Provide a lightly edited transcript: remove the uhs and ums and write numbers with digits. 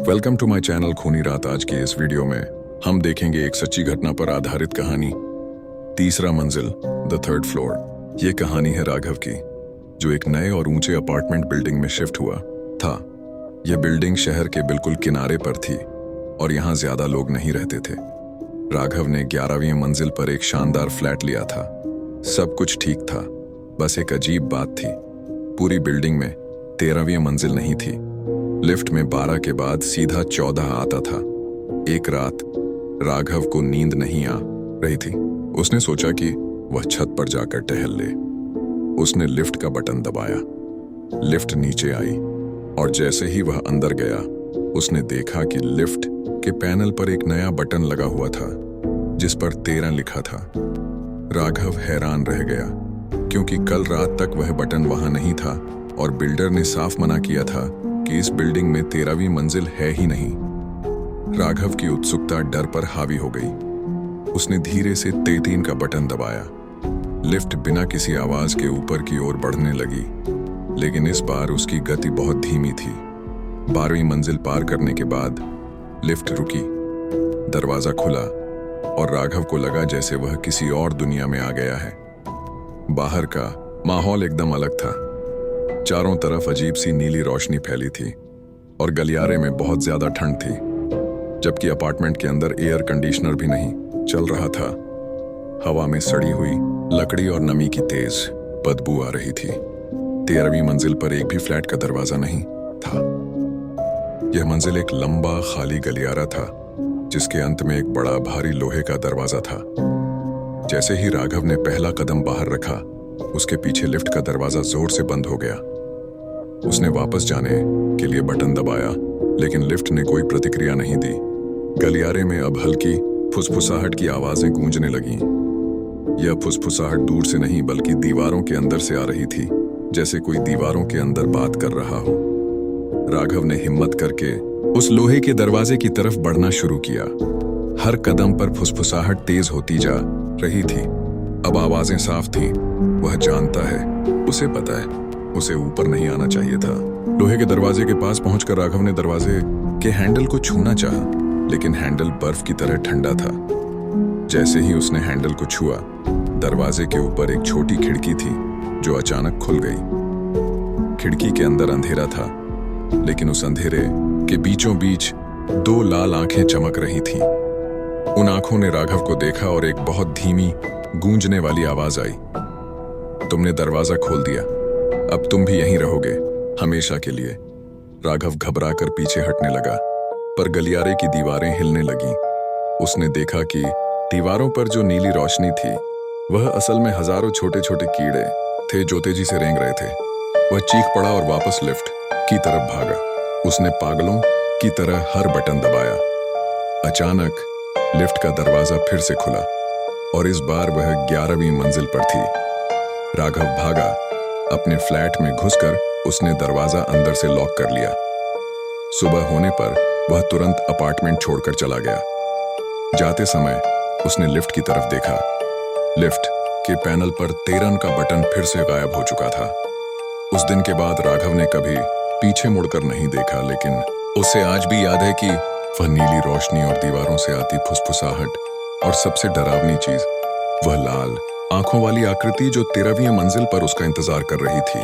Welcome to my channel खूनी रात। आज के इस वीडियो में हम देखेंगे एक सच्ची घटना पर आधारित कहानी, तीसरा मंजिल, द थर्ड फ्लोर। ये कहानी है राघव की, जो एक नए और ऊंचे अपार्टमेंट बिल्डिंग में शिफ्ट हुआ था। यह बिल्डिंग शहर के बिल्कुल किनारे पर थी और यहाँ ज्यादा लोग नहीं रहते थे। राघव ने 11वीं मंजिल पर एक शानदार फ्लैट लिया था। सब कुछ ठीक था, बस एक अजीब बात थी। पूरी बिल्डिंग में 13वीं मंजिल नहीं थी। लिफ्ट में 12 के बाद सीधा 14 आता था। एक रात राघव को नींद नहीं आ रही थी। उसने सोचा कि वह छत पर जाकर टहल ले। उसने लिफ्ट का बटन दबाया, लिफ्ट नीचे आई और जैसे ही वह अंदर गया, उसने देखा कि लिफ्ट के पैनल पर एक नया बटन लगा हुआ था जिस पर 13 लिखा था। राघव हैरान रह गया, क्योंकि कल रात तक वह बटन वहां नहीं था और बिल्डर ने साफ मना किया था कि इस बिल्डिंग में 13वीं मंजिल है ही नहीं। राघव की उत्सुकता डर पर हावी हो गई। उसने धीरे से 13 का बटन दबाया। लिफ्ट बिना किसी आवाज के ऊपर की ओर बढ़ने लगी, लेकिन इस बार उसकी गति बहुत धीमी थी। 12वीं मंजिल पार करने के बाद लिफ्ट रुकी, दरवाजा खुला और राघव को लगा जैसे वह किसी और दुनिया में आ गया है। बाहर का माहौल एकदम अलग था। चारों तरफ अजीब सी नीली रोशनी फैली थी और गलियारे में बहुत ज्यादा ठंड थी, जबकि अपार्टमेंट के अंदर एयर कंडीशनर भी नहीं चल रहा था। हवा में सड़ी हुई लकड़ी और नमी की तेज बदबू आ रही थी। 13वीं मंजिल पर एक भी फ्लैट का दरवाजा नहीं था। यह मंजिल एक लंबा खाली गलियारा था, जिसके अंत में एक बड़ा भारी लोहे का दरवाजा था। जैसे ही राघव ने पहला कदम बाहर रखा, उसके पीछे लिफ्ट का दरवाजा जोर से बंद हो गया। उसने वापस जाने के लिए बटन दबाया, लेकिन लिफ्ट ने कोई प्रतिक्रिया नहीं दी। गलियारे में अब हल्की फुसफुसाहट की आवाजें गूंजने लगीं। यह फुसफुसाहट दूर से नहीं, बल्कि दीवारों के अंदर से आ रही थी, जैसे कोई दीवारों के अंदर बात कर रहा हो। राघव ने हिम्मत करके उस लोहे के दरवाजे की तरफ बढ़ना शुरू किया। हर कदम पर फुसफुसाहट तेज होती जा रही थी। अब आवाजें साफ थीं। वह जानता है, उसे पता है, उसे ऊपर नहीं आना चाहिए था। लोहे के दरवाजे के पास पहुंचकर राघव ने दरवाजे के हैंडल को छूना चाहा, लेकिन हैंडल बर्फ की तरह ठंडा था। जैसे ही उसने हैंडल को छुआ, दरवाजे के ऊपर एक छोटी खिड़की थी जो अचानक खुल गई। खिड़की के अंदर अंधेरा था, लेकिन उस अंधेरे के बीचों बीच 2 लाल आंखें चमक रही थीं। उन आंखों ने राघव को देखा और एक बहुत धीमी गूंजने वाली आवाज आई, तुमने दरवाजा खोल दिया, अब तुम भी यहीं रहोगे हमेशा के लिए। राघव घबराकर पीछे हटने लगा, पर गलियारे की दीवारें हिलने लगीं। उसने देखा कि दीवारों पर जो नीली रोशनी थी, वह असल में हजारों छोटे छोटे कीड़े थे जो तेजी से रेंग रहे थे। वह चीख पड़ा और वापस लिफ्ट की तरफ भागा। उसने पागलों की तरह हर बटन दबाया। अचानक लिफ्ट का दरवाजा फिर से खुला और इस बार वह 11वीं मंजिल पर थी। राघव भागा। अपने फ्लैट में घुसकर उसने दरवाजा अंदर से लॉक कर लिया। सुबह होने पर वह तुरंत अपार्टमेंट छोड़कर चला गया। जाते समय उसने लिफ्ट की तरफ देखा। लिफ्ट के पैनल पर 13 का बटन फिर से गायब हो चुका था। उस दिन के बाद राघव ने कभी पीछे मुड़कर नहीं देखा, लेकिन उसे आज भी याद है कि वह नीली रोशनी और दीवारों से आती फुसफुसाहट और सबसे डरावनी चीज, वह लाल आंखों वाली आकृति जो 13वीं मंजिल पर उसका इंतजार कर रही थी।